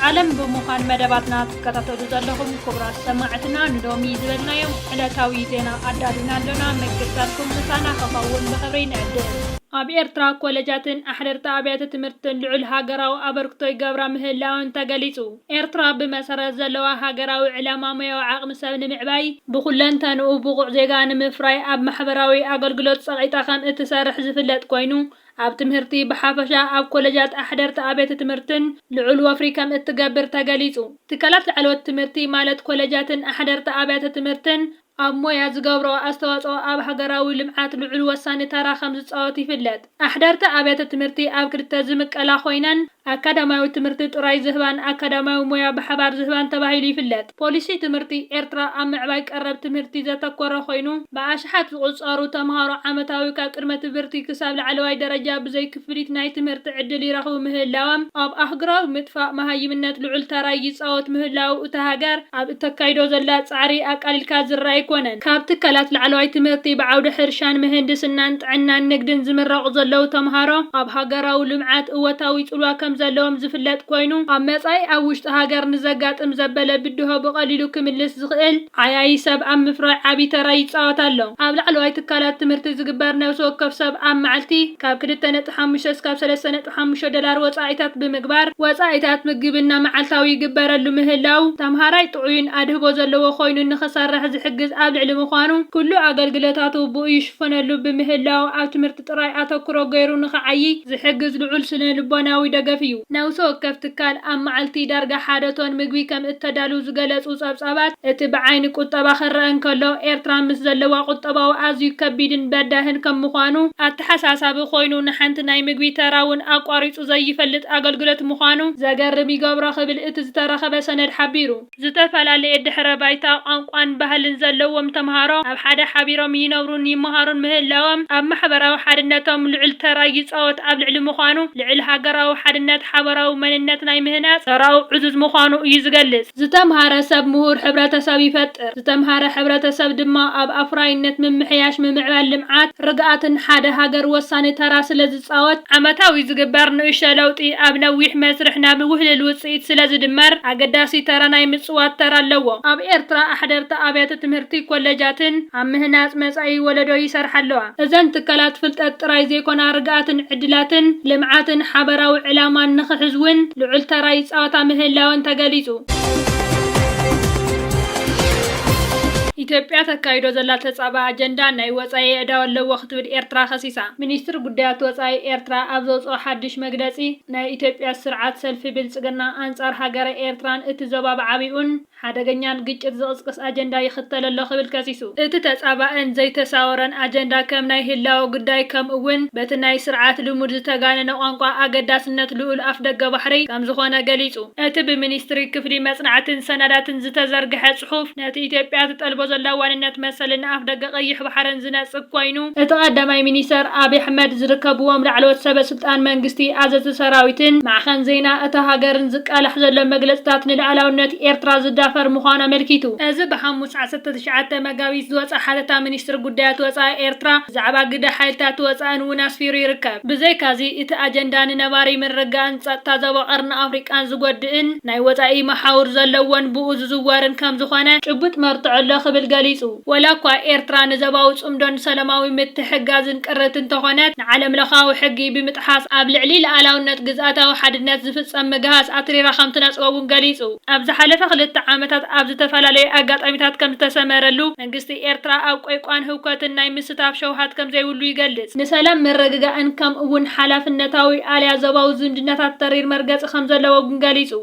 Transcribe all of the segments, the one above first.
ዓለም ብምዃን መደባትና ትከታተሉ ዘለኹም ክቡራት ሰማዕትና ንሎሚ ዝበልናዮም ዕለታዊ ዜና ኣዳሊና ኣለና መግለጽታትኩም ምሳና ከፋውን ብኽብሪ ንዕድል ኣብ ኤርትራ ኮሌጃትን ኣሕደርቲ ኣብያተ ትምህርትን ልዑል ሃገራዊ ኣበርክቶ ይገብራ ምህላውን ተገሊጹ ኤርትራ ብመሰረት ዘለዋ ሃገራዊ ዕላማ ሙያዊ ዓቕሚ ሰብ ንምዕባይ ብኹለንተንኡ ብቑዕ ዜጋ ንምፍራይ ኣብ ማሕበራዊ ኣገልግሎት ጸቕጢታ ከም እትሰርሕ ዝፍለጥ ኮይኑ ኣብ ትምህርቲ ብሓፈሻ ኣብ ኮሌጃት ኣሕደርቲ ኣብያተ ትምህርትን ልዑል ወፍሪ ከም እትገብር ተገሊጹ ትካላት ላዕለዎት ትምህርቲ ማለት ኮሌጃትን ኣሕደርቲ ኣብያተ ትምህርትን ኣብ ሞያ ዝገብሮ ኣስተዋጽኦ ኣብ ሃገራዊ ልምዓት ልዑል ወሳኒ ተራ ከም ዝጻወት ይፍለጥ ኣሕደርቲ ኣብያተ ትምህርቲ ኣብ ክልተ ዝምቀላ ኮይነን ኣካዳማዊ ትምህርቲ ጥራይ ዝህባን ኣካዳማዊ ሞያ ብሓባር ዝህባን ተባሂሉ ይፍለጥ ፖሊሲ ትምህርቲ ኤርትራ ኣብ ምዕባይ ቀረብ ትምህርቲ ዘተኮረ ኮይኑ ብኣሽሓት ዝቑጸሩ ተምሃሮ ዓመታዊ ካብ ቅድመ ትምህርቲ ክሳብ ላዕለዋይ ደረጃ ብዘይ ክፍሊት ናይ ትምህርቲ ዕድል ይረኽቡ ምህላዎም ኣብ ኣህጉራዊ ምጥፋእ መሃይምነት ልዑል ተራ ይጻወት ምህላው እታ ሃገር ኣብ እተካይዶ ዘላ ጻዕሪ ኣቃሊልካ ዝረኣይ ኮነን ካብ ትካላት ላዕለዋይ ትምህርቲ ብዓውዲ ሕርሻን ምህንድስናን ጥዕናን ንግድን ዝምረቑ ዘለው ተምሃሮ ኣብ ሃገራዊ ልምዓት እወታዊ ጽልዋ ከም ዘለዎም ዝፍለጥ ኮይኑ ኣብ መጻኢ ኣብ ውሽጢ ሃገር ንዘጋጥም ዘበለ ብድሆ ብቐሊሉ ክምልስ ዝኽእል ዓያይ ሰብ ኣብ ምፍራይ ዓቢ ተራ ይጻወት ኣሎ ኣብ ላዕለዋይ ትካላት ትምህርቲ ዝግበር ነብሲ ወከፍ ሰብ ኣብ መዓልቲ ካብ 2.5 እስካብ 3.5 ዶላር ወጻኢታት ብምግባር ወጻኢታት ምግብና መዓልታዊ ይግበረሉ ምህላው ተምሃራይ ጥዑይን ኣድህቦ ዘለዎ ኮይኑ ንኽሰርሕ ዝሕግዝ ኣብ ልዕሊ ምዃኑ ኩሉ ኣገልግሎታቱ ብኡ ይሽፈነሉ ብምህላው ኣብ ትምህርቲ ጥራይ ኣተኩሮ ገይሩ ንኽዓይ ዝሕግዝ ልዑል ስነ ልቦናዊ ደገፍ እዩ ነብሲ ወከፍ ትካል ኣብ መዓልቲ ዳርጋ ሓደ ቶን ምግቢ ከም እተዳሉ ዝገለጹ ጸብጻባት እቲ ብዓይኒ ቁጠባ ክረአ እንከሎ ኤርትራ ምስ ዘለዋ ቁጠባዊ ኣዝዩ ከቢድን በዳህን ከም ምዃኑ ኣተሓሳሳቢ ኮይኑ ንሓንቲ ናይ ምግቢ ተራውን ኣቋሪጹ ዘይፈልጥ ኣገልግሎት ምዃኑ ዘገርም ይገብሮ ክብል እቲ ዝተረኸበ ሰነድ ሓቢሩ ዝተፈላለየ ድሕረ ባይታ ቋንቋን ባህልን ዘለዎም ተምሃሮ ኣብ ሓደ ሓቢሮም ይነብሩን ይመሃሩን ምህላዎም ኣብ ማሕበራዊ ሓድነቶም ልዑል ተራ ይጻወት ኣብ ልዕሊ ምዃኑ ልዕል ሃገራዊ ሓድነት ሓበራዊ መንነት ናይ ምህናጽ ተራው ዕዙዝ ምዃኑ እዩ ዝገልጽ ዝተምሃረ ሰብ ምሁር ሕብረተሰብ ይፈጥር ዝተምሃረ ሕብረተሰብ ድማ ኣብ ኣፍራይነት ምምሕያሽ ምምዕባል ልምዓት ርግኣትን ሓደ ሃገር ወሳኒ ተራ ስለ ዝጻወት ዓመታዊ ዝግበር ንእሽቶ ለውጢ ኣብ ነዊሕ መስርሕ ናብ ውህልል ውጽኢት ስለ ዝድመር ኣገዳሲ ተራ ናይ ምጽዋት ተራ ኣለዎ ኣብ ኤርትራ ኣሕደርቲ ኣብያተ ትምህርቲ ኮሌጃትን ኣብ ምህናጽ መጻኢ ወለዶ ይሰርሓ ኣለዋ እዘን ትካላት ፍልጠት ጥራይ ዘይኮና ርግኣትን ዕድላትን ልምዓትን ሓበራዊ ዕላማን ንኽሕዝውን ልዑል ተራ ይጻወታ ምህላውን ተገሊጹ ኢትዮጵያ ተካይዶ ዘላ ተጻባ ኣጀንዳ ናይ ወጻኢ ዕዳው ኣለዎ ክትብል ኤርትራ ኸሲሳ ሚኒስትር ጉዳያት ወጻኢ ኤርትራ ኣብ ዘውፅኦ ሓድሽ መግለጺ ናይ ኢትዮጵያ ስርዓት ሰልፊ ብልጽግና ኣንጻር ሃገረ ኤርትራን እቲ ዞባ ብዓቢኡን ሓደገኛን ግጭት ዝቕስቅስ ኣጀንዳ ይኽተል ኣሎ ክብል ከሲሱ እቲ ተጻባእን ዘይተሳወረን ኣጀንዳ ከም ናይ ህላዊ ጉዳይ ከምኡውን በቲ ናይ ስርዓት ልሙድ ዝተጋነነ ቋንቋ ኣገዳስነት ልዑል ኣፍ ደገ ባሕሪ ከም ዝኾነ ገሊጹ እቲ ብሚኒስትሪ ክፍሊ መጽናዕትን ሰነዳትን ዝተዘርግሐ ጽሑፍ ነቲ ኢትዮጵያ ትጠልቦ ዘላ ዋንነት መሰልን ኣፍ ደገ ቀይሕ ባሕርን ዝነጽግ ኮይኑ እቲ ቀዳማይ ሚኒስተር አብይ አሕመድ ዝርከብዎም ላዕለዎት ሰበስልጣን መንግስቲ ኣዘዚ ሰራዊትን ማዕኸን ዜና እታ ሃገርን ዝቃላሕ ዘሎ መግለጽታት ንላዕላውነት ኤርትራ ዝዳፈር ምዃኑ ኣመልኪቱ እዚ ብ5/19 መጋቢት ዝወፀ ሓተታ ሚኒስትር ጉዳያት ወጻኢ ኤርትራ ዛዕባ ግደ ሓይልታት ወጻኢን እውን ኣስፊሩ ይርከብ ብዘይካዚ እቲ ኣጀንዳ ንነባሪ ምርግጋእን ጸጥታ ዞባ ቀርኒ ኣፍሪቃን ዝጎድእን ናይ ወጻኢ መሓውር ዘለዎን ብኡ ዝዝወርን ከም ዝኾነ ጭቡጥ መርትዖ ኣሎ ክብል ገሊጹ ወላኳ ኤርትራ ንዘባዊ ጽምዶን ሰላማዊ ምትሕግጋዝን ቅርትን ተኾነት ንዓለም ለኻዊ ሕጊ ብምጥሓስ ኣብ ልዕሊ ሉዓላውነት ግዝኣታዊ ሓድነት ዝፍጸም ምግሃስ ኣትሪራ ከም ትነጽወውን ገሊጹ ኣብ ዝሓለፈ 2 ዓመታት ኣብ ዝተፈላለዩ ኣጋጣሚታት ከም ዝተሰመረሉ መንግስቲ ኤርትራ ኣብ ቆይቋን ህውከትን ናይ ምስታፍ ሸውሃት ከም ዘይብሉ ይገልጽ ንሰላም ምርግጋእን ከምኡውን ሓላፍነታዊ ኣልያ ዞባዊ ዝምድናታት ተሪር መርገጽ ከም ዘለዎ ገሊጹ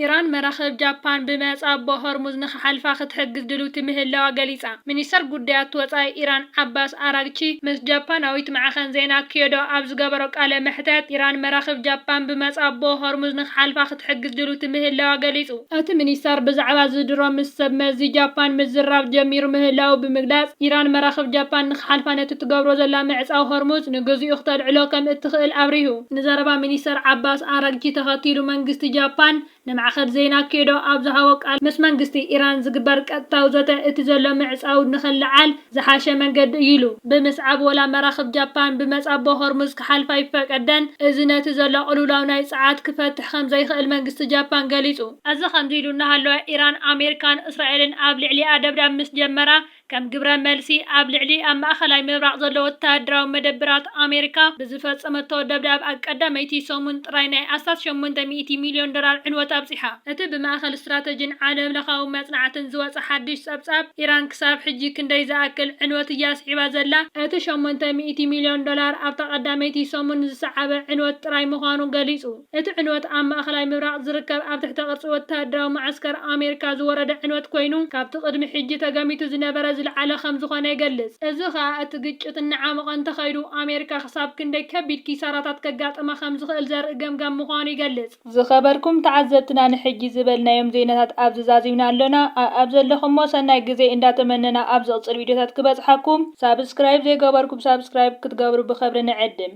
ኢራን መራኸብ ጃፓን ብመጻብ ሆርሙዝ ንኽሓልፋ ክትሕግዝ ድልውቲ ምህላዋ ገሊጻ ሚኒስተር ጉዳያት ወጻኢ ኢራን ዓባስ ኣራግቺ ምስ ጃፓናዊት ማዕኸን ዜና ኪዮዶ ኣብ ዝገበሮ ቃለ መሕተት ኢራን መራኸብ ጃፓን ብመጻብ ሆርሙዝ ንኽሓልፋ ክትሕግዝ ድልውቲ ምህላዋ ገሊጹ እቲ ሚኒስተር ብዛዕባ ዝድሮ ምስ ሰብ መዚ ጃፓን ምዝራብ ጀሚሩ ምህላው ብምግላጽ ኢራን መራኸብ ጃፓን ንኽሓልፋ ነቲ ትገብሮ ዘላ ምዕጻው ሆርሙዝ ንግዚኡ ክተልዕሎ ከም እትኽእል ኣብሪሁ ንዘረባ ሚኒስተር ዓባስ ኣራግቺ ተኸቲሉ መንግስቲ ጃፓን ንማዕኸን ዜና ኬዶ ኣብ ዝሃቦ ቃል ምስ መንግስቲ ኢራን ዝግበር ቀጥታዊ ዘተ እቲ ዘሎ ምዕፃው ንኽልዓል ዝሓሸ መንገዲ ኢሉ ብምስዓብ ወላ መራኽብ ጃፓን ብመጻቦ ሆርሙዝ ክሓልፋ ይፈቀደን እዚ ነቲ ዘሎ ቅልውላው ናይ ፀዓት ክፈትሕ ከም ዘይኽእል መንግስቲ ጃፓን ገሊጹ እዚ ከምዚ ኢሉ እናሃለወ ኢራን ኣሜሪካን እስራኤልን ኣብ ልዕሊኣ ደብዳብ ምስ ጀመራ ከም ግብረ መልሲ ኣብ ልዕሊ ኣብ ማእኸላይ ምብራቕ ዘሎ ወተሃደራዊ መደብራት ኣሜሪካ ብዝፈጸመቶ ደብዳብ ኣብ ቀዳመይቲ ሰሙን ጥራይ ናይ 800 ሚልዮን ዶላር ዕንወት ኣብፂሓ እቲ ብማእኸል ስትራቴጂን ዓለም ለኻዊ መጽናዕትን ዝወፀ ሓድሽ ጸብጻብ ኢራን ክሳብ ሕጂ ክንደይ ዝኣክል ዕንወት እያ ስዒባ ዘላ እቲ 800 ሚልዮን ዶላር ኣብ ተቐዳመይቲ ሰሙን ዝሰዓበ ዕንወት ጥራይ ምዃኑ ገሊጹ እቲ ዕንወት ኣብ ማእኸላይ ምብራቕ ዝርከብ ኣብ ትሕቲ ቅርፂ ወተሃደራዊ ማዕስከር ኣሜሪካ ዝወረደ ዕንወት ኮይኑ ካብቲ ቅድሚ ሕጂ ተገሚቱ ዝነበረ ዝለዓለ ከም ዝኾነ ይገልጽ እዚ ኸኣ እቲ ግጭት እናዓመቐ እንተኸይዱ ኣሜሪካ ክሳብ ክንደይ ከቢድ ኪሳራታት ከጋጥማ ከም ዝኽእል ዘርኢ ገምጋም ምዃኑ ይገልጽ ዝኸበርኩም ተዓዘብትና ንሕጂ ዝበልናዮም ዜናታት ኣብዚ ዛዚምና ኣለና ኣብ ዘለኹሞ ሰናይ ግዜ እንዳተመነና ኣብ ዝቕፅል ቪድዮታት ክበጽሓኩም ሳብስክራይብ ዘይገበርኩም ሳብስክራይብ ክትገብሩ ብኽብሪ ንዕድም